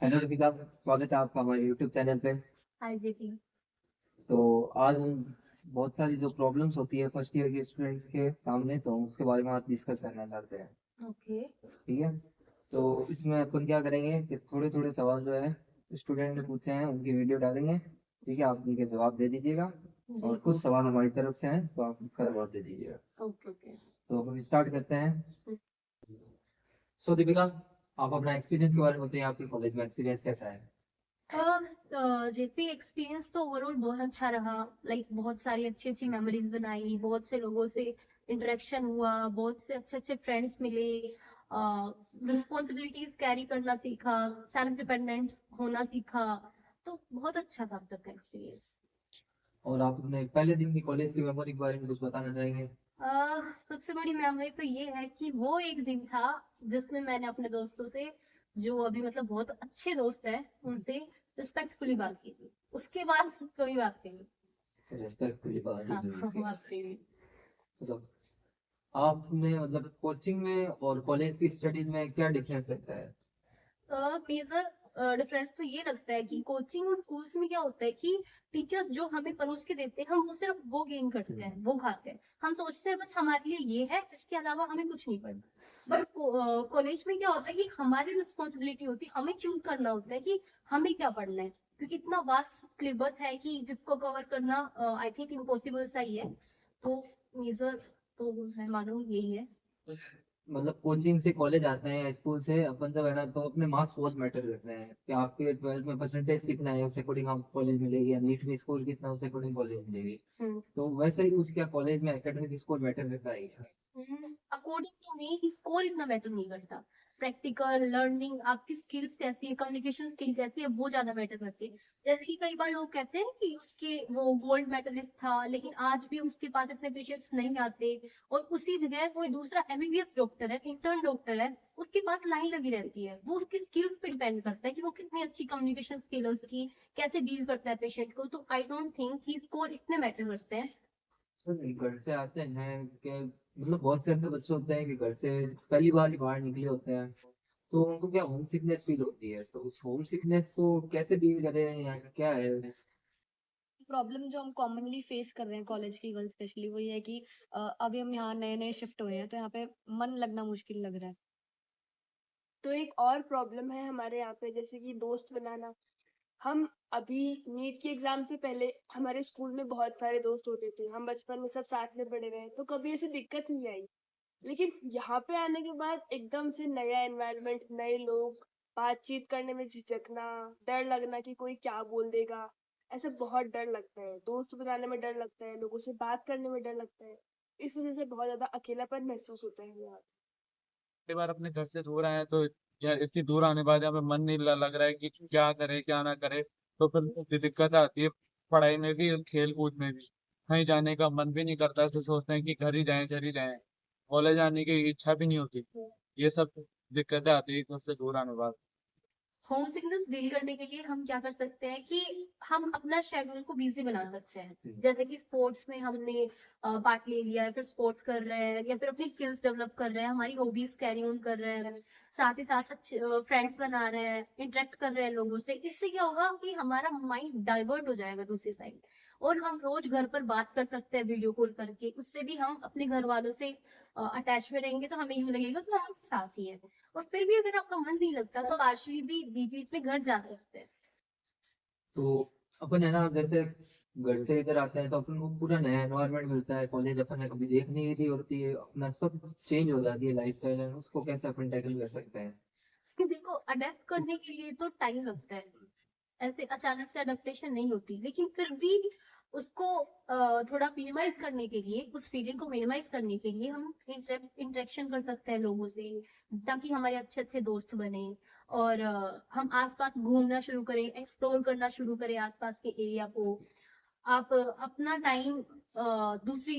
Hello Deepika. स्वागत है आपका हमारे यूट्यूब चैनल पे। हाय जेपी। तो आज हम बहुत सारी जो प्रॉब्लम्स होती है फर्स्ट ईयर के स्टूडेंट्स के सामने, तो हम उसके बारे में आज डिस्कस करना चाहते हैं। ओके। ठीक है। तो इसमें अपन क्या करेंगे कि थोड़े थोड़े सवाल जो है स्टूडेंट ने पूछे हैं उनकी वीडियो डालेंगे। ठीक है, आप उनके जवाब दे दीजिएगा। जी। और कुछ सवाल हमारी तरफ से हैं तो आप उसका जवाब दे दीजिएगा। Okay okay. तो हम स्टार्ट करते हैं। सो दीपिका, आप अपना एक्सपीरियंस के बारे में बताइए, आपके कॉलेज में एक्सपीरियंस कैसा है? जेपी एक्सपीरियंस तो ओवरऑल बहुत अच्छा रहा। लाइक बहुत सारी अच्छी अच्छी मेमोरीज बनाई, बहुत से लोगों से इंटरेक्शन हुआ, बहुत से अच्छे अच्छे फ्रेंड्स मिले, रिस्पॉन्सिबिलिटीज कैरी करना सीखा, सेल्फ डिपेंडेंट होना सीखा। तो बहुत अच्छा था अब तक का एक्सपीरियंस। और आप अपने पहले दिन की कॉलेज की मेमोरी के बारे में कुछ बताना चाहेंगे? सबसे बड़ी मेमोरी तो ये है कि वो एक दिन था जिसमें मैंने अपने दोस्तों से, जो अभी मतलब बहुत अच्छे दोस्त हैं, उनसे रिस्पेक्टफुली बात की थी। उसके बाद कोई बात नहीं। रेस्पेक्टफुली बात हाँ नहीं हुई हाँ, इसके। बात नहीं। मतलब आपने मतलब कोचिंग में और कॉलेज की स्टडीज में क्या डिफरेंस लगता है? मेजर डिफरेंस तो ये लगता है कि कोचिंग और स्कूल्स में क्या होता है कि टीचर्स जो हमें परोस के देते हैं, हम वो सिर्फ वो गेन करते हैं, वो खाते हैं। हम सोचते हैं बस हमारे लिए ये है, इसके अलावा हमें कुछ नहीं पढ़ना। बट कॉलेज में क्या होता है कि हमारी रिस्पॉन्सिबिलिटी होती है, हमें चूज करना होता है कि हमें क्या पढ़ना है, क्योंकि इतना वास्ट सिलेबस है कि जिसको कवर करना आई थिंक इम्पॉसिबल सा ही है। तो मेजर तो मैं मानूंगी यही है। मतलब कोचिंग से कॉलेज आते हैं या स्कूल से अपन जब है ना, तो अपने मार्क्स बहुत मैटर करते हैं कि आपके 12th में परसेंटेज कितना है उस अकॉर्डिंग आपको कॉलेज मिलेगी, या नीट में स्कोर कितना है उस अकॉर्डिंग कॉलेज मिलेगी। हम्म। तो वैसे ही कुछ क्या कॉलेज में एकेडमिक स्कोर मैटर करता है क्या? अकॉर्डिंग टू मी स्कोर इतना मैटर नहीं करता। प्रैक्टिकल लर्निंग, आपकी स्किल्स कैसी है, कम्युनिकेशन स्किल कैसी है, वो ज्यादा मैटर करती है। जैसे कि कई बार लोग कहते हैं कि उसके वो गोल्ड मेडलिस्ट था लेकिन आज भी उसके पास इतने पेशेंट्स नहीं आते, और उसी जगह कोई दूसरा एमबीबीएस डॉक्टर है, इंटर्न डॉक्टर है, उसके पास लाइन लगी रहती है। वो उसकी स्किल्स पे डिपेंड करता है कि वो कितनी अच्छी कम्युनिकेशन स्किल है उसकी, कैसे डील करता है पेशेंट को। तो आई डोंट थिंक कि स्कोर इतने मैटर करते हैं। तो नहीं, घर से आते हैं कि मतलब बहुत से ऐसे बच्चे होते हैं कि घर से पहली बार ही बाहर निकले होते हैं, तो उनको क्या होम सिकनेस फील होती है, तो उस होम सिकनेस को कैसे डील करें या क्या है? प्रॉब्लम जो हम कॉमनली फेस कर रहे हैं कॉलेज की गर्ल्स स्पेशली वो ये है कि अभी हम यहाँ नए नए शिफ्ट हुए हैं तो यहाँ पे मन लगना मुश्किल लग रहा है। तो एक और प्रॉब्लम है हमारे यहाँ पे, जैसे कि दोस्त बनाना। हम अभी नीट के एग्जाम से पहले हमारे स्कूल में बहुत सारे दोस्त होते थे, हम बचपन में सब साथ में पढ़े हुए हैं, तो कभी ऐसी दिक्कत नहीं आई। लेकिन यहाँ पे आने के बाद एकदम से नया एनवायरनमेंट, नए लोग, बातचीत करने में झिझकना, डर लगना कि कोई क्या बोल देगा, ऐसा बहुत डर लगता है। दोस्त बनाने में डर लगता है, लोगों से बात करने में डर लगता है। इस वजह से बहुत ज्यादा अकेलापन महसूस होता है यहाँ। कई बार अपने घर से दूर आए तो या इतनी दूर आने के बाद यहाँ पे मन नहीं लग रहा है कि क्या करे क्या ना करे, तो फिर दिक्कत आती है पढ़ाई में भी और खेल कूद में भी। कहीं जाने का मन भी नहीं करता, ऐसे सोचते हैं कि घर ही जाएं। कॉलेज आने की इच्छा भी नहीं होती। ये सब दिक्कतें आती है घर से दूर आने के बाद। होम सिकनेस डील करने के लिए हम क्या कर सकते हैं कि हम अपना शेड्यूल को बिजी बना सकते हैं। जैसे कि स्पोर्ट्स में हमने पार्ट ले लिया है, फिर स्पोर्ट्स कर रहे हैं, या फिर अपनी स्किल्स डेवलप कर रहे हैं, हमारी हॉबीज कैरी ऑन कर रहे हैं, साथ ही साथ अच्छे फ्रेंड्स बना रहे हैं, इंटरेक्ट कर रहे हैं लोगों से। इससे क्या होगा कि हमारा माइंड डाइवर्ट हो जाएगा दूसरी साइड, और हम रोज घर पर बात कर सकते हैं वीडियो कॉल करके। उससे भी हम अपने घर वालों से अटैच में रहेंगे, तो हमें यूं लगेगा कि हम उनके साथ ही है। और फिर भी अगर आपका मन नहीं लगता तो पार्शली भी बीच बीच में घर जा सकते हैं। तो अपन है ना, जैसे घर से इधर आते हैं तो अपन को पूरा नया एनवायरनमेंट मिलता है, कॉलेज अपन ने कभी देख नहीं रही होती है, अपना सब चेंज हो जाती है लाइफ स्टाइल, उसको कैसे अपन टैकल कर सकते हैं? कि देखो, अडेप्ट करने के लिए तो टाइम लगता है, ऐसे अचानक से अडेप्टेशन नहीं होती। लेकिन फिर भी उसको थोड़ा मिनिमाइज करने के लिए, उस फीलिंग को मिनिमाइज करने के लिए हम इंटरेक्शन कर सकते हैं लोगों से, ताकि हमारे अच्छे अच्छे दोस्त बने। और हम आसपास घूमना शुरू करें, एक्सप्लोर करना शुरू करें आसपास के एरिया को। आप अपना टाइम दूसरी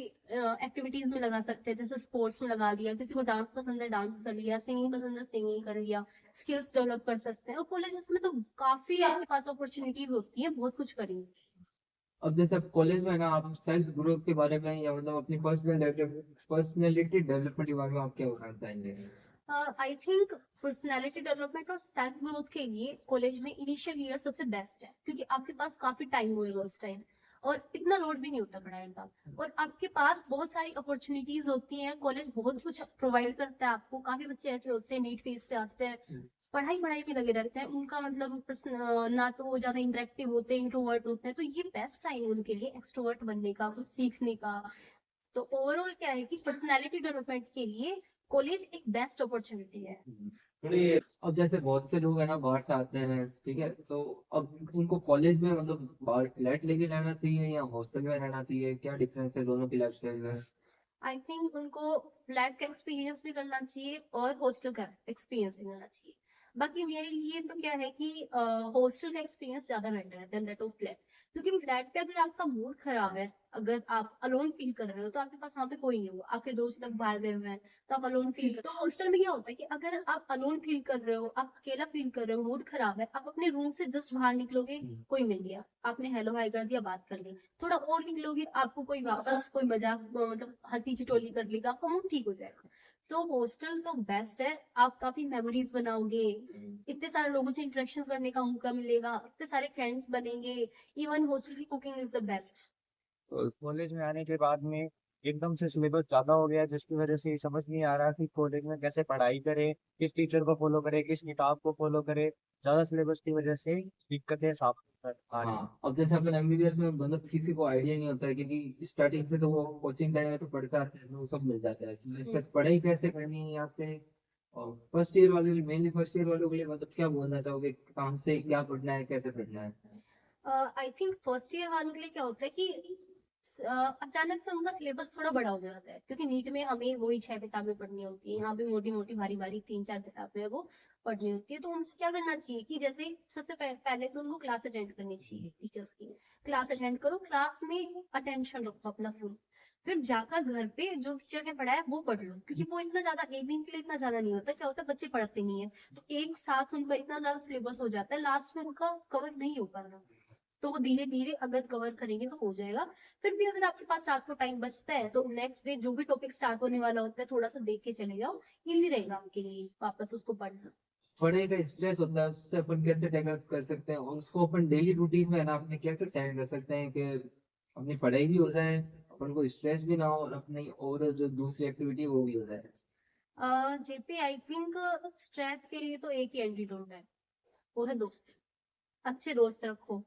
एक्टिविटीज में लगा सकते हैं, जैसे स्पोर्ट्स में लगा दिया, किसी को डांस पसंद है डांस कर लिया, सिंगिंग पसंद है सिंगिंग कर लिया। स्किल्स डेवलप कर सकते हैं, और कॉलेजेस में तो काफी आपके पास अपॉर्चुनिटीज होती है, बहुत कुछ करेंगे। अब जैसे कॉलेज में है ना, आप सेल्फ ग्रोथ के बारे में या मतलब अपनी पर्सनल पर्सनैलिटी डेवलपमेंट के बारे में आप क्या बताना चाहेंगे? आई थिंक पर्सनालिटी डेवलपमेंट और सेल्फ ग्रोथ के लिए कॉलेज में इनिशियल ईयर सबसे बेस्ट है, क्योंकि आपके पास काफी टाइम होएगा उस टाइम, और इतना लोड भी नहीं होता पढ़ाई का, और आपके पास बहुत सारी अपॉर्चुनिटीज होती हैं। कॉलेज बहुत कुछ प्रोवाइड करता है आपको। काफी बच्चे ऐसे होते हैं नीट फेज से आते हैं, पढ़ाई पढ़ाई में लगे रहते हैं, उनका मतलब ना तो वो ज्यादा इंटरेक्टिव होते हैं, इंट्रोवर्ट होते हैं, तो ये बेस्ट टाइम है उनके लिए एक्सट्रोवर्ट बनने का, कुछ सीखने का। तो ओवरऑल क्या है कि पर्सनालिटी डेवलपमेंट के लिए कॉलेज एक बेस्ट अपॉर्चुनिटी है। अब जैसे बहुत से लोग है ना बाहर से आते हैं, ठीक है, तो अब उनको कॉलेज में मतलब बाहर फ्लैट लेके रहना चाहिए या हॉस्टल में रहना चाहिए, क्या डिफरेंस है दोनों की लाइफस्टाइल में? आई थिंक उनको फ्लैट का एक्सपीरियंस भी करना चाहिए और हॉस्टल का एक्सपीरियंस भी करना चाहिए। बाकी मेरे लिए तो क्या है कि हॉस्टल का एक्सपीरियंस ज्यादा बेटर है देन दैट ऑफ फ्लैट, क्योंकि फ्लैट पे अगर आपका मूड खराब है, अगर आप अलोन फील कर रहे हो, तो आपके पास वहाँ पे कोई नहीं होगा, आपके दोस्त लोग बाहर गए हुए हैं, तो आप अलोन फील कर। तो हॉस्टल में क्या होता है कि अगर आप अलोन फील कर रहे हो, आप अकेला फील कर रहे हो, मूड खराब है, आप अपने रूम से जस्ट बाहर निकलोगे, कोई मिल गया, आपने हेलो हाय कर दिया, बात कर ली, थोड़ा और निकलोगे, आपको कोई वापस कोई मजाक मतलब हंसी ठिठोली कर लेगा, आपका मूड ठीक हो जाएगा। तो हॉस्टल तो बेस्ट है, आप काफी मेमोरीज बनाओगे, इतने सारे लोगों से इंटरेक्शन करने का मौका मिलेगा, इतने सारे फ्रेंड्स बनेंगे। इवन हॉस्टल की cooking is the best. College में आने के बाद में एकदम से सिलेबस ज्यादा हो गया है, जिसकी वजह से ये समझ नहीं आ रहा कि कॉलेज में कैसे पढ़ाई करे, किस टीचर को फॉलो करे, किस किताब को फॉलो करे। ज्यादा सिलेबस की वजह से दिक्कतें साफ आ रही हैं। हाँ, अब जैसे अपन एमबीबीएस में मतलब किसी को आइडिया नहीं होता है, क्योंकि स्टार्टिंग से तो वो कोचिंग टाइम में तो पढ़ता है, वो सब मिल जाता है कि इससे पढ़ाई कैसे करनी है यहाँ पे। और फर्स्ट ईयर वाले, मेनली फर्स्ट ईयर वालों के लिए मतलब क्या बोलना चाहोगे, कहाँ से क्या पढ़ना है, कैसे पढ़ना है? आई थिंक फर्स्ट ईयर वालों के लिए क्या होता है कि अचानक से उनका सिलेबस थोड़ा बड़ा हो जाता है, क्योंकि नीट में हमें वही 6 किताबें पढ़नी होती है, यहाँ पे मोटी मोटी भारी भारी 3-4 किताबें है वो पढ़नी होती है। तो उनको क्या करना चाहिए कि जैसे सबसे पहले तो उनको क्लास अटेंड करनी चाहिए टीचर्स की। क्लास अटेंड करो, क्लास में अटेंशन रखो अपना फुल, फिर जाकर घर पे जो टीचर ने पढ़ाया वो पढ़ लो, क्योंकि वो इतना ज्यादा एक दिन के लिए इतना ज्यादा नहीं होता। क्या होता है बच्चे पढ़ते नहीं है, तो एक साथ उनका इतना ज्यादा सिलेबस हो जाता है, लास्ट में उनका कवर नहीं हो पाता। तो वो धीरे धीरे अगर कवर करेंगे तो हो जाएगा। फिर भी अगर आपके पास रात को टाइम बचता है, तो नेक्स्ट डे जो भी टॉपिक स्टार्ट होने वाला होता है थोड़ा सा देख के चले जाओ, इजी रहेगा आपके लिए वापस उसको पढ़ना। पढ़ाई का स्ट्रेस होता है, उससे अपन कैसे टैकल कर सकते हैं, और उसको अपन डेली रूटीन में है ना अपने कैसे सेट कर सकते हैं कि अपनी पढ़ाई भी हो जाए, अपन को स्ट्रेस भी ना हो, और अपनी और जो दूसरी एक्टिविटी है वो भी हो जाए? जेपी आई थिंक स्ट्रेस के लिए तो एक ही एंटीडोट है, वो है दोस्त। अच्छे दोस्त रखो।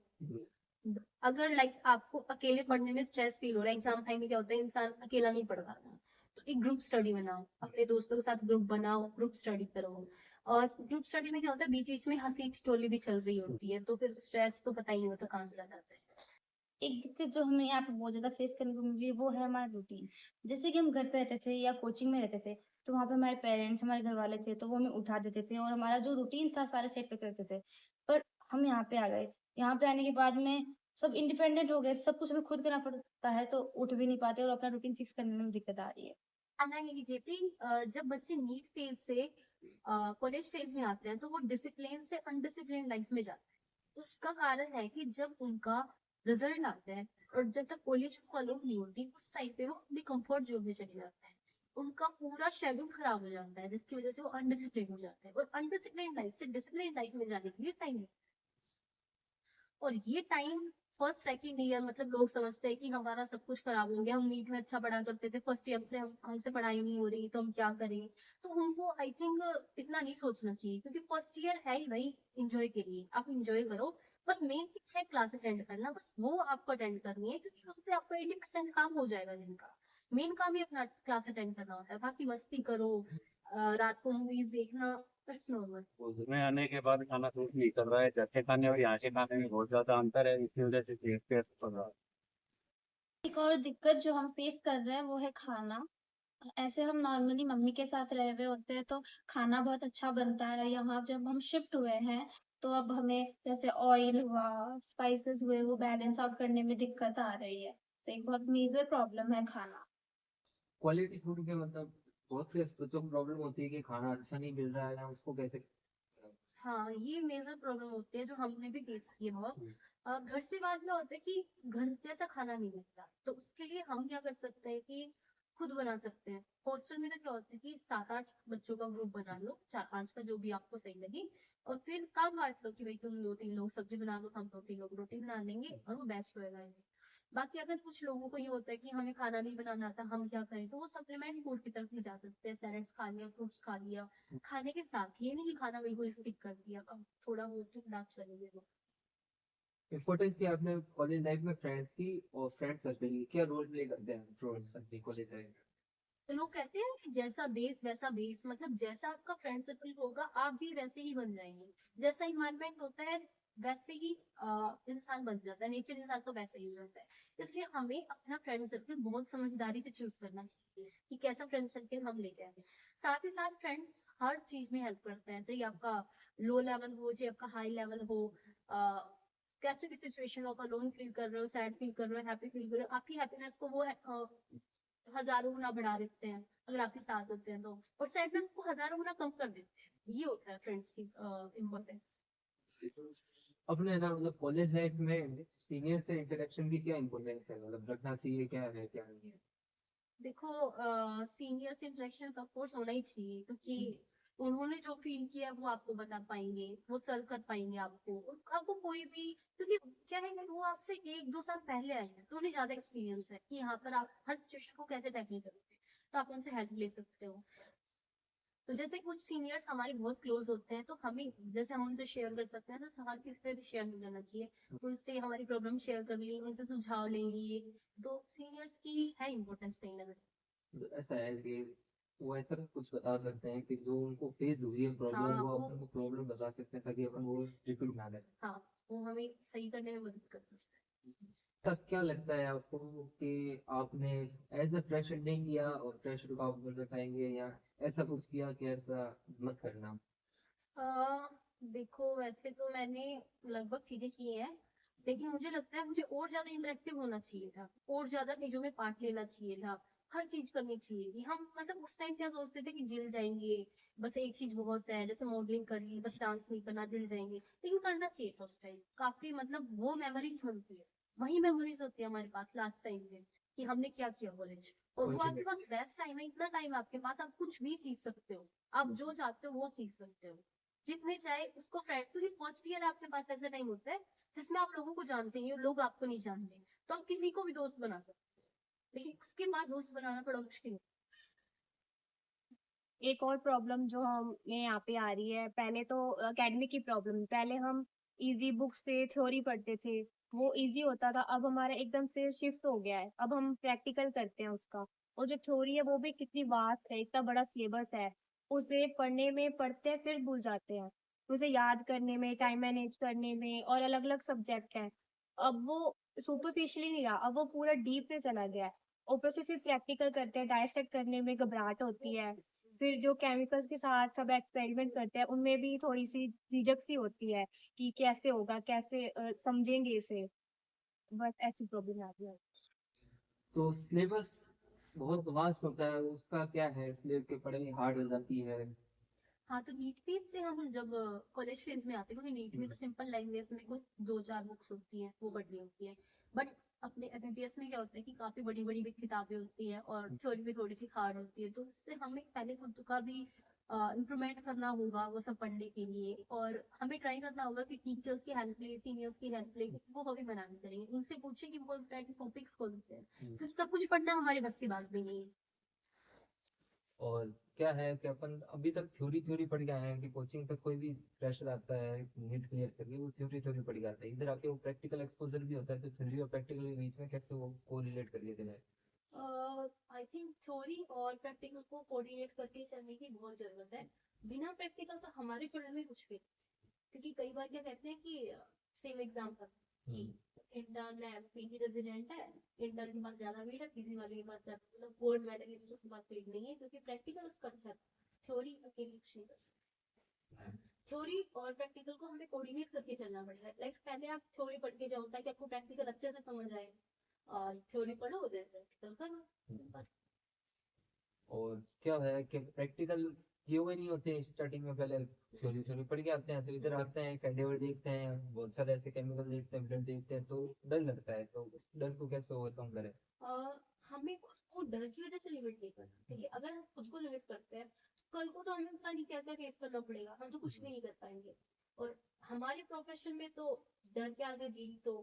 अगर लाइक आपको अकेले पढ़ने में स्ट्रेस फील हो रहा है, एग्जाम टाइम में क्या होता है इंसान अकेला नहीं पढ़ पाता, तो एक ग्रुप स्टडी बनाओ, अपने दोस्तों के साथ ग्रुप बनाओ, ग्रुप स्टडी करो। और ग्रुप स्टडी में क्या होता है बीच बीच में हंसी ठिठोली भी चल रही होती है, तो फिर स्ट्रेस तो पता ही नहीं होता कहाँ से आ जाता है। एक दिक्कत जो हमें यहाँ पे बहुत ज्यादा फेस करने को मिल रही है वो है हमारा रूटीन। जैसे कि हम घर पे रहते थे या कोचिंग में रहते थे, तो वहाँ पे हमारे पेरेंट्स हमारे घर वाले थे, तो वो हमें उठा देते थे और हमारा जो रूटीन था सारे सेट करके रखते थे। पर हम यहाँ पे आ गए, यहाँ पे आने के बाद में सब इंडिपेंडेंट हो गए, सब कुछ हमें खुद करना पड़ता है, तो उठ भी नहीं पाते और अपना रूटीन फिक्स करने में दिक्कत आ रही है। नहीं जेपी, जब बच्चे नीट फेज से कॉलेज फेज में आते हैं, तो वो डिसिप्लिन से अनडिसिप्लिन लाइफ में जाते हैं। उसका कारण है कि जब उनका रिजल्ट आता है और जब तक कॉलेज को अलॉट नहीं होती, उस टाइम पे वो अपनी कंफर्ट जोन में चले जाते हैं, उनका पूरा शेड्यूल खराब हो जाता है, जिसकी वजह से वो अनडिसिप्लिन हो जाते हैं, और अनडिसिप्लिन लाइफ से डिसिप्लिन लाइफ में जाने के लिए टाइम। और ये टाइम फर्स्ट सेकंड ईयर मतलब लोग समझते हैं कि हमारा सब कुछ खराब हो गया, हम नीट में अच्छा पढ़ा करते थे, फर्स्ट ईयर से हमसे पढ़ाई नहीं हो रही, तो हम क्या करें। तो उनको आई थिंक इतना नहीं सोचना चाहिए, क्योंकि फर्स्ट ईयर है ही वही इंजॉय के लिए, आप इंजॉय करो। बस मेन चीज है क्लास अटेंड करना, बस वो आपको अटेंड करनी है, क्योंकि उससे आपका 80% काम हो जाएगा जिनका। मेन काम ही अपना क्लास अटेंड करना होता है, बाकी मस्ती करो, रात को मूवीज देखना, इट्स नॉर्मल। में आने के बाद खाना सूट नहीं कर रहा है, घर के खाने और यहाँ के खाने में बहुत ज्यादा अंतर है, इसकी वजह से सेहत पे असर पड़ रहा है। एक और दिक्कत जो हम फेस कर रहे हैं वो है खाना। ऐसे हम नॉर्मली मम्मी के साथ रहे हुए होते हैं तो खाना बहुत अच्छा बनता है। यहाँ जब हम शिफ्ट हुए हैं तो अब हमें जैसे ऑयल हुआ, स्पाइसेस हुए, वो बैलेंस आउट करने में दिक्कत आ रही है। तो एक बहुत मेजर प्रॉब्लम है खाना। क्वालिटी फूड के मतलब बहुत से बच्चों को प्रॉब्लम होती है कि खाना अच्छा नहीं मिल रहा है ना, उसको कैसे? हाँ, ये मेजर प्रॉब्लम होती है जो हमने भी फेस की है बहुत। घर से बाहर क्या होता है कि घर जैसा खाना नहीं मिलता, तो उसके लिए हम क्या कर सकते हैं कि खुद बना सकते हैं। हॉस्टल में तो क्या होता है कि 7-8 बच्चों का ग्रुप बना लो, 4-5 का, जो भी आपको सही लगे, और फिर काम बांट लो कि भाई तुम 2-3 लोग सब्जी बना लो, हम 2-3 लोग रोटी बना लेंगे, और वो बेस्ट होएगा। बाकी अगर कुछ लोगों को ये होता है कि हमें खाना नहीं बनाना आता, हम क्या करें, तो वो सप्लीमेंट फूड की तरफ भी जा सकते हैं। सैलेड्स खा लिया, फ्रूट्स खा लिया, खाने के साथ, ये नहीं कि खाना बिल्कुल स्किप कर दिया, अब थोड़ा बहुत तो डाक चलेंगे वो। इम्पोर्टेंस की आपने कॉलेज लाइफ में फ्रेंड्स की और फ्रेंड सर्कल की क्या रोल प्ले करते हैं फ्रेंड्स अपनी कॉलेज लाइफ में? तो लोग कहते हैं कि जैसा देश वैसा बेस, मतलब जैसा आपका फ्रेंड सर्कल होगा आप भी वैसे ही बन जाएंगे। जैसा इन्वायरमेंट होता है वैसे ही इंसान बन जाता है, नेचर इंसान तो वैसे ही हो जाता है। इसलिए हमें अपना फ्रेंड सर्कल बहुत समझदारी से चूज करना चाहिए कि कैसा फ्रेंड सर्कल हम लेके आए। साथ ही साथ फ्रेंड्स हर चीज में हेल्प करते हैं, चाहे आपका लो लेवल हो चाहे आपका हाई लेवल हो। कैसे भी सिचुएशन हो, आप अलोन फील कर रहे हो, सैड फील कर रहे हो, हैप्पी फील कर रहे हो, आपकी हैप्पीनेस को वो हजारों गुना बढ़ा देते हैं अगर आपके साथ होते हैं तो, और सैडनेस को हजारों गुना कम कर देते हैं। ये होता है फ्रेंड्स की इम्पोर्टेंस। अपने ना मतलब कॉलेज लाइफ में सीनियर से इंटरेक्शन की क्या इम्पोर्टेंस है, मतलब रखना चाहिए, क्या है क्या नहीं है? देखो सीनियर से इंटरेक्शन ऑफ कोर्स होना ही चाहिए, क्योंकि उन्होंने जो फील किया है वो आपको बता पाएंगे, वो सर्व कर पाएंगे आपको, और आपको कोई भी, क्योंकि क्या है कि वो आपसे 1-2 साल पहले आए हैं तो उन्हें ज्यादा एक्सपीरियंस है कि यहाँ पर आप हर सिचुएशन को कैसे टैकल करोगे, तो आप उनसे हेल्प ले सकते हो। तो जैसे कुछ सीनियर्स हमारे बहुत क्लोज होते हैं तो हमें, जैसे हम उनसे शेयर कर सकते हैं, तो हर किसी से भी शेयर नहीं करना चाहिए। उनसे हमारी प्रॉब्लम शेयर कर ली, उनसे सुझाव ले लिए, तो सीनियर्स की है इम्पोर्टेंस कहीं ना कहीं। तो ऐसा है कि वो ऐसा कुछ बता सकते हैं कि जो उनको फेस हुई है प्रॉब्लम, हाँ वो वो अपन को प्रॉब्लम बता सकते हैं ताकि अपन वो रिपीट ना करें। हाँ वो हमें सही करने में मदद कर सकता तब क्या लगता है आपको कि आपने एज अ फ्रेशर नहीं किया और फ्रेशर को आप बोलना चाहेंगे, या ऐसा कुछ किया कि ऐसा मत करना? है। देखो वैसे तो मैंने लगभग चीजें की हैं, लेकिन मुझे लगता है मुझे और ज्यादा इंटरेक्टिव होना चाहिए था, और ज्यादा चीजों में पार्ट लेना चाहिए था, हर चीज करनी चाहिए थी। हम मतलब उस टाइम क्या सोचते थे कि जिल जाएंगे, बस एक चीज बहुत है, जैसे मॉडलिंग कर ली, बस डांस नहीं करना, जिल जाएंगे, लेकिन करना चाहिए था उस टाइम। काफी मतलब वो मेमोरीज बनती है, वही मेमोरीज होती है हमारे पास लास्ट टाइम में, कि हमने क्या किया कॉलेज। और वो आपके पास बेस्ट टाइम है, इतना टाइम आपके पास, आप कुछ भी सीख सकते हो, आप जो चाहते हो वो सीख सकते हो, जितने चाहे उसको फ्रेंड, क्योंकि फर्स्ट ईयर आपके पास ऐसा टाइम होता है जिसमें आप लोगों को जानते हैं, लोग आपको नहीं जानते, तो आप किसी को भी दोस्त बना सकते हैं, लेकिन उसके बाद दोस्त बनाना थोड़ा मुश्किल है। एक और प्रॉब्लम जो हमें यहाँ पे आ रही है, पहले तो एकेडमिक की प्रॉब्लम, पहले हम इजी बुक से थ्योरी पढ़ते थे, वो इजी होता था, अब हमारा एकदम से शिफ्ट हो गया है, अब हम प्रैक्टिकल करते हैं उसका। और जो थ्योरी है वो भी कितनी वास्ट है, इतना बड़ा सिलेबस है, उसे पढ़ने में पढ़ते हैं फिर भूल जाते हैं, उसे याद करने में, टाइम मैनेज करने में, और अलग अलग सब्जेक्ट हैं, अब वो सुपरफिशियली नहीं रहा, अब वो पूरा डीप में चला गया है। ऊपर से फिर प्रैक्टिकल करते हैं, डायसेक्ट करने में घबराहट होती है, फिर जो केमिकल्स के साथ सब एक्सपेरिमेंट करते हैं उनमें भी थोड़ी सी झिझक सी होती है कि कैसे होगा, कैसे समझेंगे इसे, बस ऐसी प्रॉब्लम आती है। तो सिलेबस बहुत वास्ट होता है, उसका क्या है, सिलेबस की पढ़ाई हार्ड हो जाती है? हाँ तो नीट फेज से हम जब कॉलेज फेज में आते हैं, क्योंकि नीट में तो सिंपल लैंग्वेज में कुछ 2-4 बुक्स होती हैं वो पढ़नी होती है, बट अपने एमबीबीएस में क्या होता है कि काफी बड़ी बड़ी भी किताबें होती हैं और थ्योरी भी थोड़ी सी हार्ड होती है, तो उससे हमें पहले खुद का भी इम्प्रूवमेंट करना होगा वो सब पढ़ने के लिए, और हमें ट्राई करना होगा कि टीचर्स की हेल्प ले, सीनियर्स की हेल्प ले, क्योंकि वो कभी मना नहीं करेंगे, उनसे पूछे कि वो टॉपिक्स कौन से हैं, क्योंकि सब कुछ पढ़ना हमारे बस की बात भी नहीं है। और क्या है कि अपन अभी तक थ्योरी थ्योरी पढ़ के आए हैं कि कोचिंग तक कोई भी फ्रेशर आता है नीट क्लियर करके वो थ्योरी थ्योरी पढ़ के आता है, इधर आके वो प्रैक्टिकल एक्सपोजर भी होता है, तो थ्योरी और प्रैक्टिकल के बीच में कैसे वो कोरिलेट करके चले? आई थिंक थ्योरी और प्रैक्टिकल को कोऑर्डिनेट करके चलने की बहुत जरूरत है। बिना प्रैक्टिकल तो हमारे फील्ड में कुछ भी नहीं। क्योंकि कई बार क्या कहते हैं कि सेम एग्जांपल कि इंटर्न है, पीजी रेजिडेंट है, इंटर्न के पास ज्यादा वेट है, पीजी वाले के पास ज्यादा, मतलब गोल्ड मेडलिस्ट उसके पास वेट नहीं है, क्योंकि प्रैक्टिकल उसका अच्छा है, थ्योरी अकेली कुछ नहीं कर सकती। थ्योरी और प्रैक्टिकल को हमें कोऑर्डिनेट करके चलना पड़ेगा, लाइक पहले आप थ्योरी पढ़ के जाओ ताकि आपको प्रैक्टिकल अच्छे से समझ आए, और थ्योरी पढ़ो देन प्रैक्टिकल करो, सिंपल। और क्या है कि प्रैक्टिकल किए हुए नहीं होते स्टार्टिंग में, पहले थ्योरी थ्योरी पढ़ के आते हैं, तो इधर आते हैं कैंडेवर देखते हैं, बहुत सारे ऐसे केमिकल देखते हैं, ब्लड देखते हैं, तो डर लगता है, तो उस डर को कैसे ओवरकम करें? हमें खुद को को डर की वजह से लिमिट नहीं करना, क्योंकि अगर हम खुद को लिमिट करते हैं तो कल को तो हमें पता नहीं क्या क्या फेस करना पड़ेगा, हम तो कुछ भी नहीं कर पाएंगे। और हमारे प्रोफेशन में तो डर के आगे जीत तो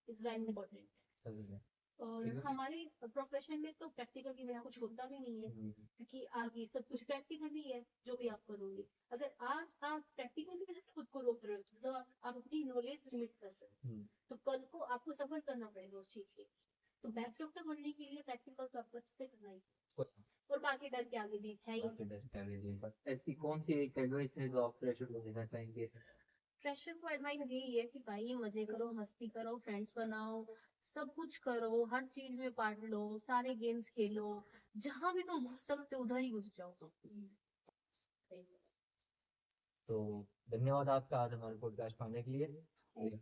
इज वेरी इम्पोर्टेंट। सही है। और बिल्कुल। हमारे प्रोफेशन में तो प्रैक्टिकल के बिना कुछ होता भी नहीं है, क्योंकि आगे सब कुछ प्रैक्टिकल ही है जो भी आप करोगे। अगर आज आप प्रैक्टिकल की वजह से खुद को रोक रहे हो तो आप अपनी नॉलेज लिमिट कर रहे हो, तो कल को आपको सफर करना पड़ेगा उस चीज के लिए। तो बेस्ट डॉक्टर बनने के लिए प्रैक्टिकल तो आपको अच्छे से करना ही है। और बाकी डर के आगे जीत है ही। बाकी डर के आगे जीत। पर ऐसी कौन सी एक एडवाइस है जो आप प्रेशर को देना चाहेंगे? प्रेशर को एडवाइस यही है कि भाई मजे करो, मस्ती करो, फ्रेंड्स बनाओ, सब कुछ करो, हर चीज में पार्ट लो, सारे गेम्स खेलो, जहां भी तुम घुस सकते हो उधर ही घुस जाओ। तो धन्यवाद आपका आज हमारे पॉडकास्ट में आने के लिए।